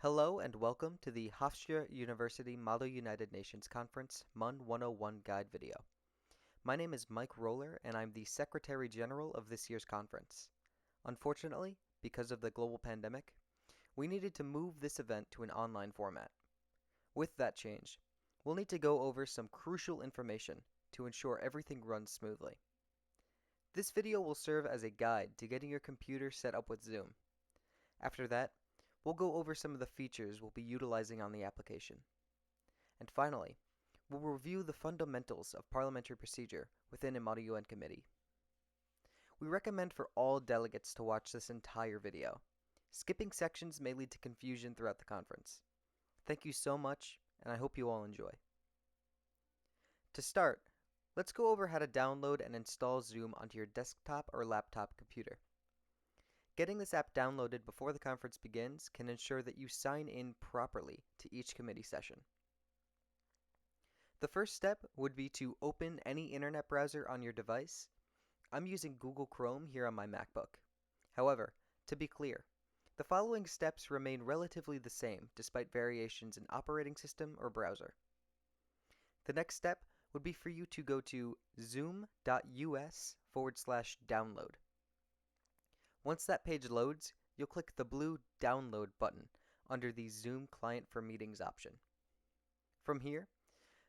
Hello and welcome to the Hofstra University Model United Nations Conference MUN 101 guide video. My name is Mike Roller and I'm the Secretary General of this year's conference. Unfortunately, because of the global pandemic, we needed to move this event to an online format. With that change, we'll need to go over some crucial information to ensure everything runs smoothly. This video will serve as a guide to getting your computer set up with Zoom. After that, we'll go over some of the features we'll be utilizing on the application. And finally, we'll review the fundamentals of parliamentary procedure within a Model UN committee. We recommend for all delegates to watch this entire video. Skipping sections may lead to confusion throughout the conference. Thank you so much, and I hope you all enjoy. To start, let's go over how to download and install Zoom onto your desktop or laptop computer. Getting this app downloaded before the conference begins can ensure that you sign in properly to each committee session. The first step would be to open any internet browser on your device. I'm using Google Chrome here on my MacBook. However, to be clear, the following steps remain relatively the same despite variations in operating system or browser. The next step would be for you to go to zoom.us/download. Once that page loads, you'll click the blue Download button under the Zoom Client for Meetings option. From here,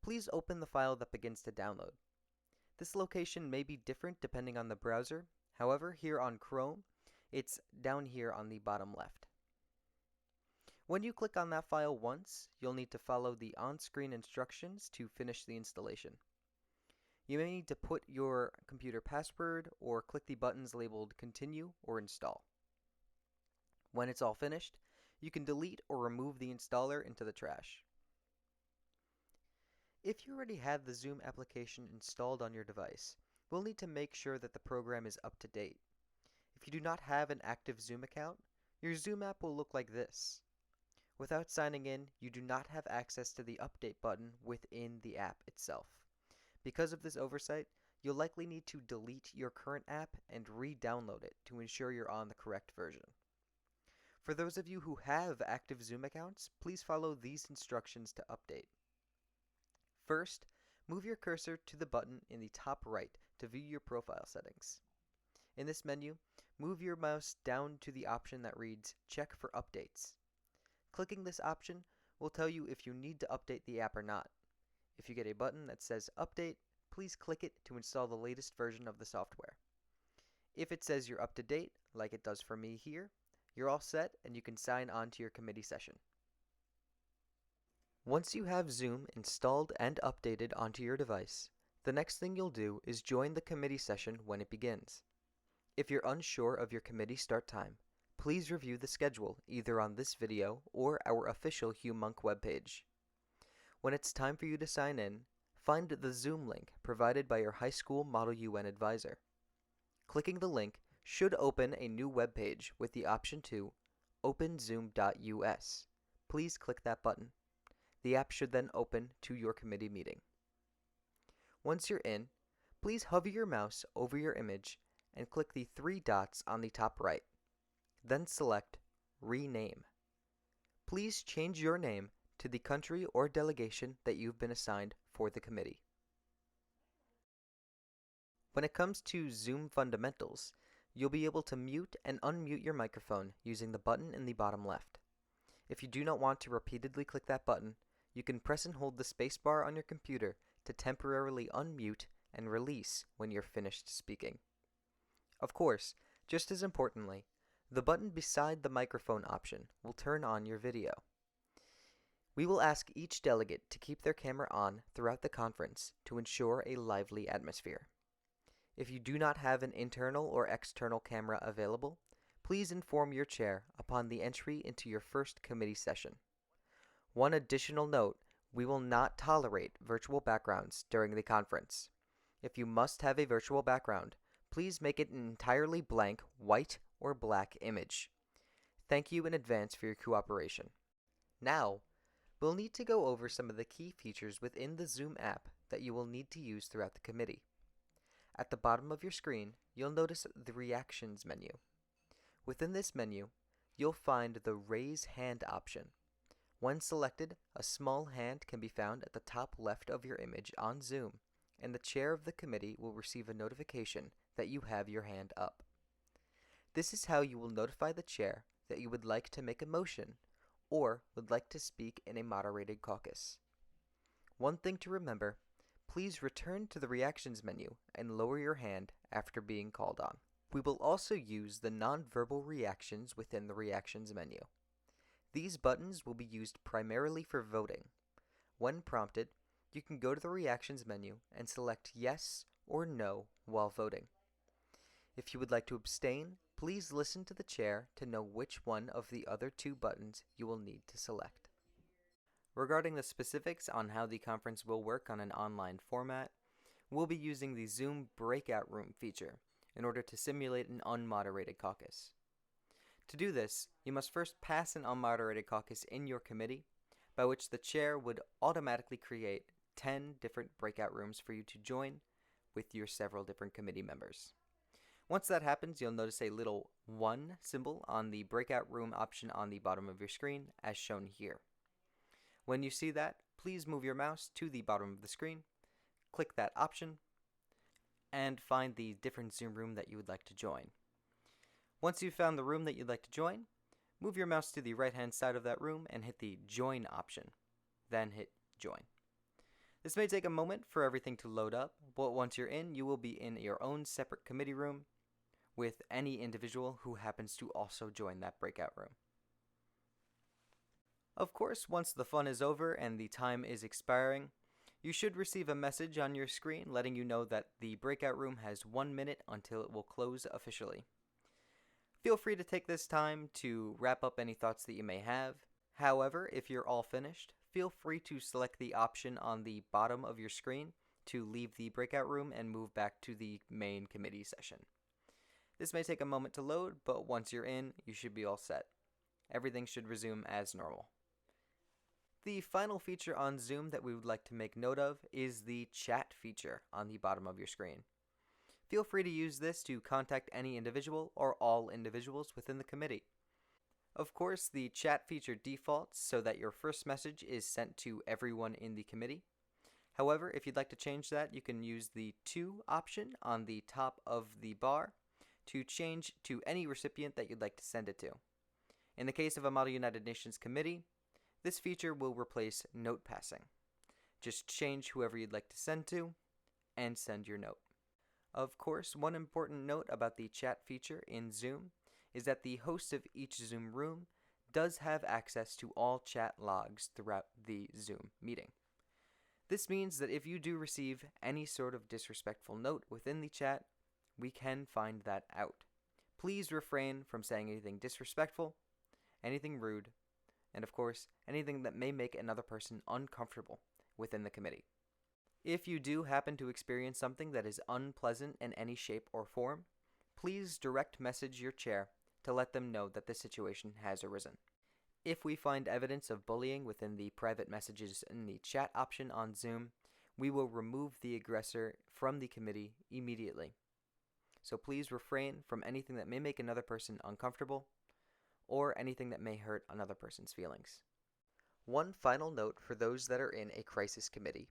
please open the file that begins to download. This location may be different depending on the browser. However, here on Chrome, it's down here on the bottom left. When you click on that file once, you'll need to follow the on-screen instructions to finish the installation. You may need to put your computer password or click the buttons labeled Continue or Install. When it's all finished, you can delete or remove the installer into the trash. If you already have the Zoom application installed on your device, we'll need to make sure that the program is up to date. If you do not have an active Zoom account, your Zoom app will look like this. Without signing in, you do not have access to the Update button within the app itself. Because of this oversight, you'll likely need to delete your current app and re-download it to ensure you're on the correct version. For those of you who have active Zoom accounts, please follow these instructions to update. First, move your cursor to the button in the top right to view your profile settings. In this menu, move your mouse down to the option that reads Check for Updates. Clicking this option will tell you if you need to update the app or not. If you get a button that says Update, please click it to install the latest version of the software. If it says you're up to date, like it does for me here, you're all set and you can sign on to your committee session. Once you have Zoom installed and updated onto your device, the next thing you'll do is join the committee session when it begins. If you're unsure of your committee start time, please review the schedule either on this video or our official Humunc webpage. When it's time for you to sign in, find the Zoom link provided by your high school Model UN advisor. Clicking the link should open a new web page with the option to open zoom.us. Please click that button. The app should then open to your committee meeting. Once you're in, please hover your mouse over your image and click the three dots on the top right. Then select Rename. Please change your name to the country or delegation that you've been assigned for the committee. When it comes to Zoom fundamentals, you'll be able to mute and unmute your microphone using the button in the bottom left. If you do not want to repeatedly click that button, you can press and hold the spacebar on your computer to temporarily unmute and release when you're finished speaking. Of course, just as importantly, the button beside the microphone option will turn on your video. We will ask each delegate to keep their camera on throughout the conference to ensure a lively atmosphere. If you do not have an internal or external camera available, please inform your chair upon the entry into your first committee session. One additional note, we will not tolerate virtual backgrounds during the conference. If you must have a virtual background, please make it an entirely blank white or black image. Thank you in advance for your cooperation. Now, we'll need to go over some of the key features within the Zoom app that you will need to use throughout the committee. At the bottom of your screen, you'll notice the Reactions menu. Within this menu, you'll find the Raise Hand option, When selected, a small hand can be found at the top left of your image on Zoom, and the chair of the committee will receive a notification that you have your hand up. This is how you will notify the chair that you would like to make a motion or would like to speak in a moderated caucus. One thing to remember, please return to the reactions menu and lower your hand after being called on. We will also use the nonverbal reactions within the reactions menu. These buttons will be used primarily for voting. When prompted, you can go to the reactions menu and select yes or no while voting. If you would like to abstain, please listen to the chair to know which one of the other two buttons you will need to select. Regarding the specifics on how the conference will work on an online format, we'll be using the Zoom breakout room feature in order to simulate an unmoderated caucus. To do this, you must first pass an unmoderated caucus in your committee, by which the chair would automatically create 10 different breakout rooms for you to join with your several different committee members. Once that happens, you'll notice a little 1 symbol on the breakout room option on the bottom of your screen, as shown here. When you see that, please move your mouse to the bottom of the screen, click that option, and find the different Zoom room that you would like to join. Once you've found the room that you'd like to join, move your mouse to the right-hand side of that room and hit the Join option. Then hit Join. This may take a moment for everything to load up, but once you're in, you will be in your own separate committee room with any individual who happens to also join that breakout room. Of course, once the fun is over and the time is expiring, you should receive a message on your screen letting you know that the breakout room has 1 minute until it will close officially. Feel free to take this time to wrap up any thoughts that you may have. However, if you're all finished, feel free to select the option on the bottom of your screen to leave the breakout room and move back to the main committee session. This may take a moment to load, but once you're in, you should be all set. Everything should resume as normal. The final feature on Zoom that we would like to make note of is the chat feature on the bottom of your screen. Feel free to use this to contact any individual or all individuals within the committee. Of course, the chat feature defaults so that your first message is sent to everyone in the committee. However, if you'd like to change that, you can use the To option on the top of the bar to change to any recipient that you'd like to send it to. In the case of a Model United Nations committee, this feature will replace note passing. Just change whoever you'd like to send to and send your note. Of course, one important note about the chat feature in Zoom is that the host of each Zoom room does have access to all chat logs throughout the Zoom meeting. This means that if you do receive any sort of disrespectful note within the chat, we can find that out. Please refrain from saying anything disrespectful, anything rude, and of course, anything that may make another person uncomfortable within the committee. If you do happen to experience something that is unpleasant in any shape or form, please direct message your chair to let them know that this situation has arisen. If we find evidence of bullying within the private messages in the chat option on Zoom, we will remove the aggressor from the committee immediately. So please refrain from anything that may make another person uncomfortable or anything that may hurt another person's feelings. One final note for those that are in a crisis committee.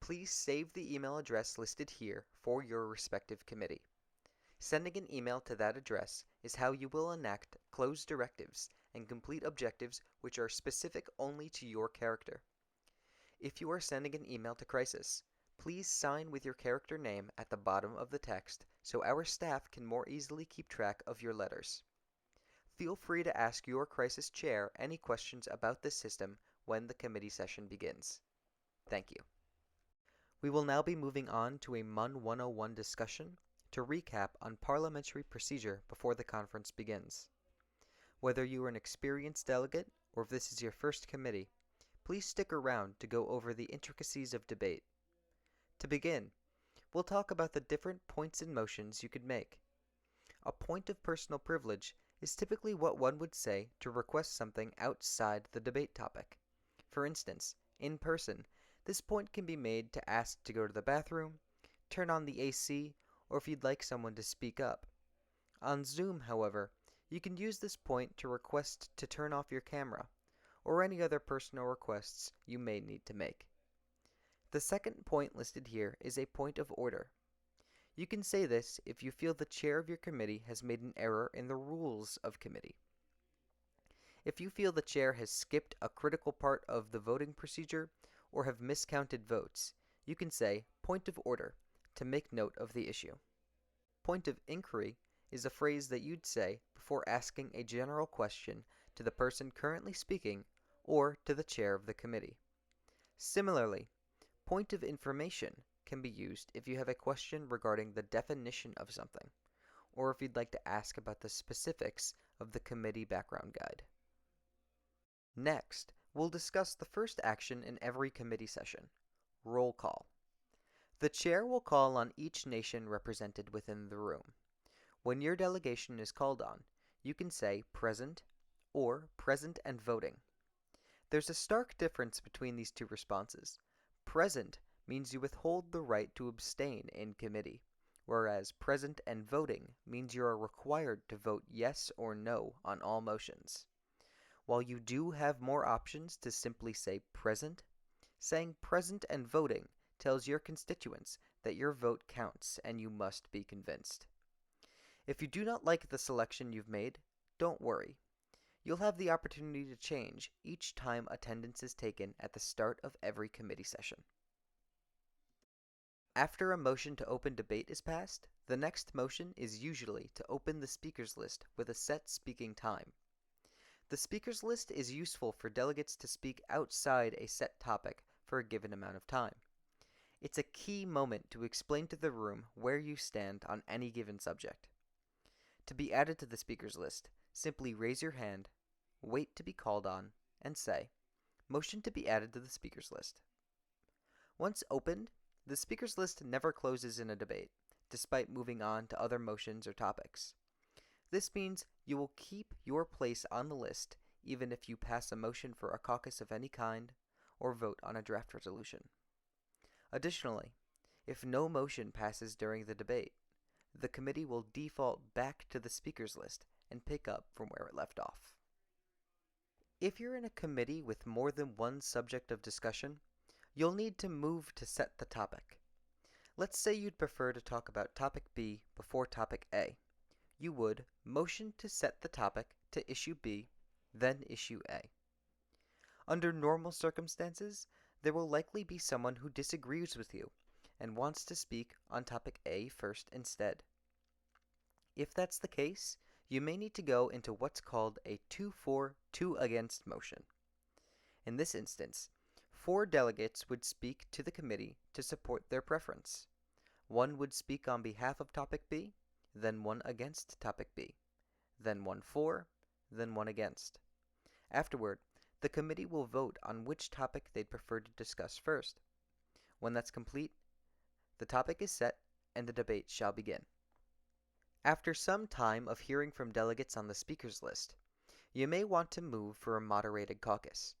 Please save the email address listed here for your respective committee. Sending an email to that address is how you will enact closed directives and complete objectives which are specific only to your character. If you are sending an email to Crisis, please sign with your character name at the bottom of the text so our staff can more easily keep track of your letters. Feel free to ask your Crisis chair any questions about this system when the committee session begins. Thank you. We will now be moving on to a MUN 101 discussion to recap on parliamentary procedure before the conference begins. Whether you are an experienced delegate or if this is your first committee, please stick around to go over the intricacies of debate. To begin, we'll talk about the different points and motions you could make. A point of personal privilege is typically what one would say to request something outside the debate topic. For instance, in person, this point can be made to ask to go to the bathroom, turn on the AC, or if you'd like someone to speak up. On Zoom, however, you can use this point to request to turn off your camera, or any other personal requests you may need to make. The second point listed here is a point of order. You can say this if you feel the chair of your committee has made an error in the rules of committee. If you feel the chair has skipped a critical part of the voting procedure or have miscounted votes, you can say point of order to make note of the issue. Point of inquiry is a phrase that you'd say before asking a general question to the person currently speaking or to the chair of the committee. Similarly, point of information can be used if you have a question regarding the definition of something, or if you'd like to ask about the specifics of the committee background guide. Next, we'll discuss the first action in every committee session, roll call. The chair will call on each nation represented within the room. When your delegation is called on, you can say present or present and voting. There's a stark difference between these two responses. Present means you withhold the right to abstain in committee, whereas present and voting means you are required to vote yes or no on all motions. While you do have more options to simply say present, saying present and voting tells your constituents that your vote counts and you must be convinced. If you do not like the selection you've made, don't worry. You'll have the opportunity to change each time attendance is taken at the start of every committee session. After a motion to open debate is passed, the next motion is usually to open the speakers list with a set speaking time. The speakers list is useful for delegates to speak outside a set topic for a given amount of time. It's a key moment to explain to the room where you stand on any given subject. To be added to the speakers list, simply raise your hand, wait to be called on, and say, "Motion to be added to the speakers list." Once opened, the speakers list never closes in a debate, despite moving on to other motions or topics. This means you will keep your place on the list even if you pass a motion for a caucus of any kind or vote on a draft resolution. Additionally, if no motion passes during the debate, the committee will default back to the speakers list and pick up from where it left off. If you're in a committee with more than one subject of discussion, you'll need to move to set the topic. Let's say you'd prefer to talk about topic B before topic A. You would motion to set the topic to issue B, then issue A. Under normal circumstances, there will likely be someone who disagrees with you and wants to speak on topic A first instead. If that's the case, you may need to go into what's called a 2-for, 2-against motion. In this instance, 4 delegates would speak to the committee to support their preference. One would speak on behalf of topic B, then one against topic B, then one for, then one against. Afterward, the committee will vote on which topic they'd prefer to discuss first. When that's complete, the topic is set and the debate shall begin. After some time of hearing from delegates on the speakers list, you may want to move for a moderated caucus.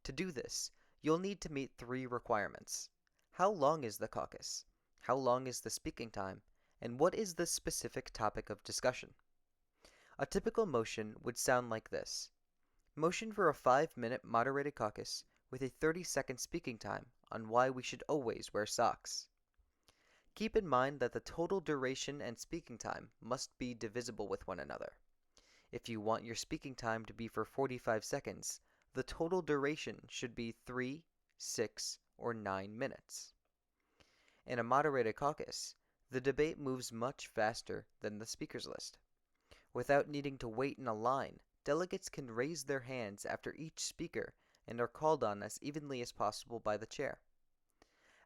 To do this, you'll need to meet 3 requirements. How long is the caucus? How long is the speaking time? And what is the specific topic of discussion? A typical motion would sound like this. Motion for a 5-minute moderated caucus with a 30-second speaking time on why we should always wear socks. Keep in mind that the total duration and speaking time must be divisible with one another. If you want your speaking time to be for 45 seconds, the total duration should be 3, 6, or 9 minutes. In a moderated caucus, the debate moves much faster than the speakers list. Without needing to wait in a line, delegates can raise their hands after each speaker and are called on as evenly as possible by the chair.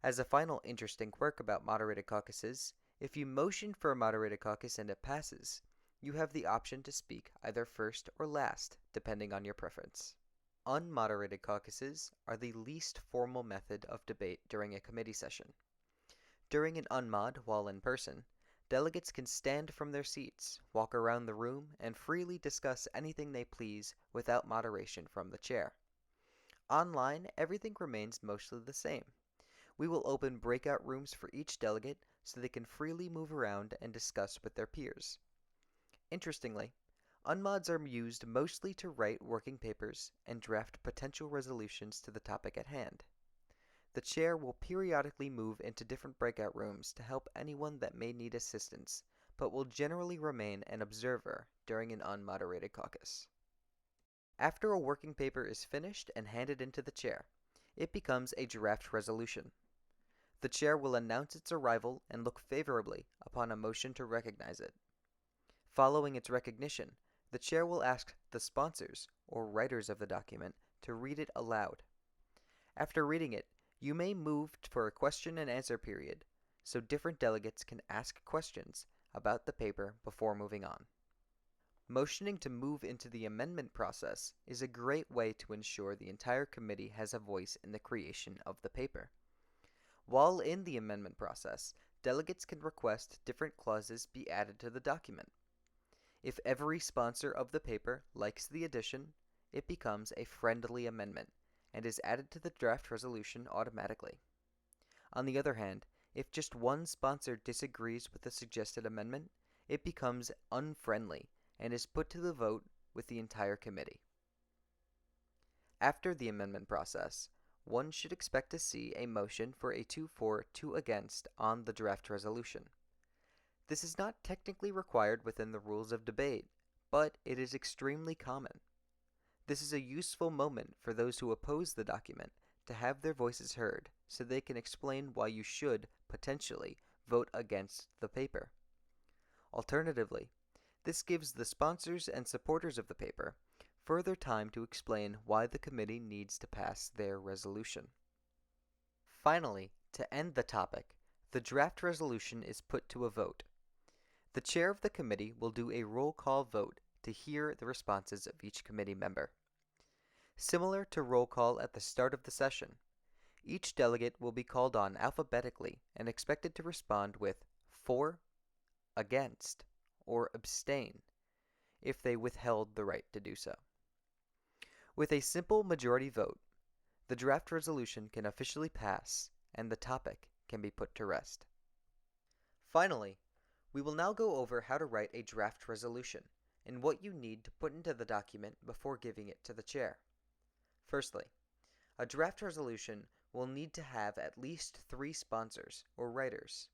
As a final interesting quirk about moderated caucuses, if you motion for a moderated caucus and it passes, you have the option to speak either first or last, depending on your preference. Unmoderated caucuses are the least formal method of debate during a committee session. During an unmod while in person, delegates can stand from their seats, walk around the room, and freely discuss anything they please without moderation from the chair. Online, everything remains mostly the same. We will open breakout rooms for each delegate so they can freely move around and discuss with their peers. Interestingly, Unmods are used mostly to write working papers and draft potential resolutions to the topic at hand. The chair will periodically move into different breakout rooms to help anyone that may need assistance, but will generally remain an observer during an unmoderated caucus. After a working paper is finished and handed into the chair, it becomes a draft resolution. The chair will announce its arrival and look favorably upon a motion to recognize it. Following its recognition, the chair will ask the sponsors, or writers of the document, to read it aloud. After reading it, you may move for a question and answer period, so different delegates can ask questions about the paper before moving on. Motioning to move into the amendment process is a great way to ensure the entire committee has a voice in the creation of the paper. While in the amendment process, delegates can request different clauses be added to the document. If every sponsor of the paper likes the addition, it becomes a friendly amendment and is added to the draft resolution automatically. On the other hand, if just one sponsor disagrees with the suggested amendment, it becomes unfriendly and is put to the vote with the entire committee. After the amendment process, one should expect to see a motion for a 2 for, 2 against on the draft resolution. This is not technically required within the rules of debate, but it is extremely common. This is a useful moment for those who oppose the document to have their voices heard so they can explain why you should, potentially, vote against the paper. Alternatively, this gives the sponsors and supporters of the paper further time to explain why the committee needs to pass their resolution. Finally, to end the topic, the draft resolution is put to a vote. The chair of the committee will do a roll call vote to hear the responses of each committee member. Similar to roll call at the start of the session, each delegate will be called on alphabetically and expected to respond with for, against, or abstain if they withheld the right to do so. With a simple majority vote, the draft resolution can officially pass and the topic can be put to rest. Finally, we will now go over how to write a draft resolution and what you need to put into the document before giving it to the chair. Firstly, a draft resolution will need to have at least 3 sponsors or writers.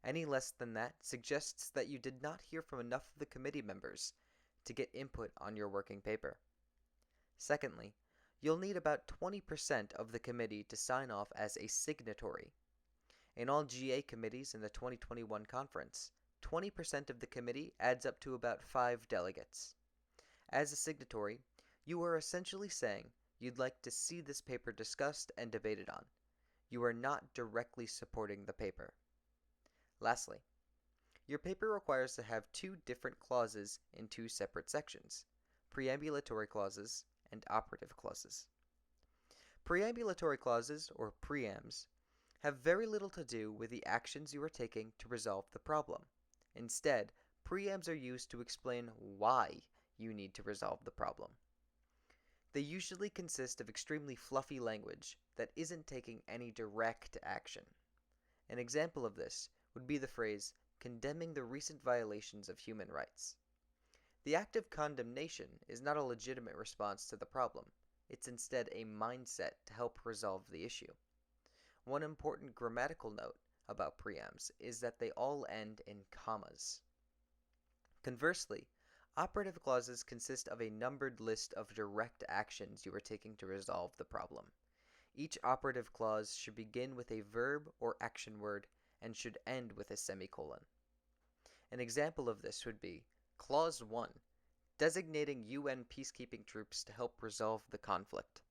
Any less than that suggests that you did not hear from enough of the committee members to get input on your working paper. Secondly, you'll need about 20% of the committee to sign off as a signatory. In all GA committees in the 2021 conference, 20% of the committee adds up to about 5 delegates. As a signatory, you are essentially saying you'd like to see this paper discussed and debated on. You are not directly supporting the paper. Lastly, your paper requires to have 2 different clauses in 2 separate sections, preambulatory clauses and operative clauses. Preambulatory clauses, or preams, have very little to do with the actions you are taking to resolve the problem. Instead, preams are used to explain why you need to resolve the problem. They usually consist of extremely fluffy language that isn't taking any direct action. An example of this would be the phrase, condemning the recent violations of human rights. The act of condemnation is not a legitimate response to the problem. It's instead a mindset to help resolve the issue. One important grammatical note about preams is that they all end in commas. Conversely, operative clauses consist of a numbered list of direct actions you are taking to resolve the problem. Each operative clause should begin with a verb or action word and should end with a semicolon. An example of this would be Clause 1, designating UN peacekeeping troops to help resolve the conflict.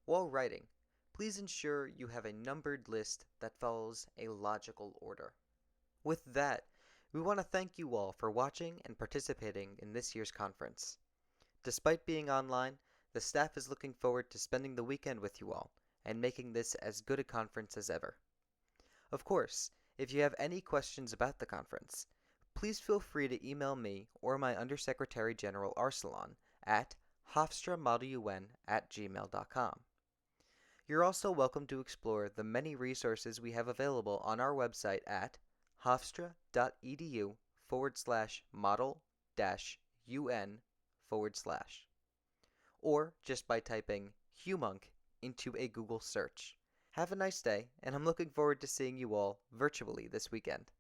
While writing, please ensure you have a numbered list that follows a logical order. With that, we want to thank you all for watching and participating in this year's conference. Despite being online, the staff is looking forward to spending the weekend with you all and making this as good a conference as ever. Of course, if you have any questions about the conference, please feel free to email me or my Undersecretary General Arsalan at hofstramodelun@gmail.com. You're also welcome to explore the many resources we have available on our website at hofstra.edu/model-un. or just by typing Humunc into a Google search. Have a nice day, and I'm looking forward to seeing you all virtually this weekend.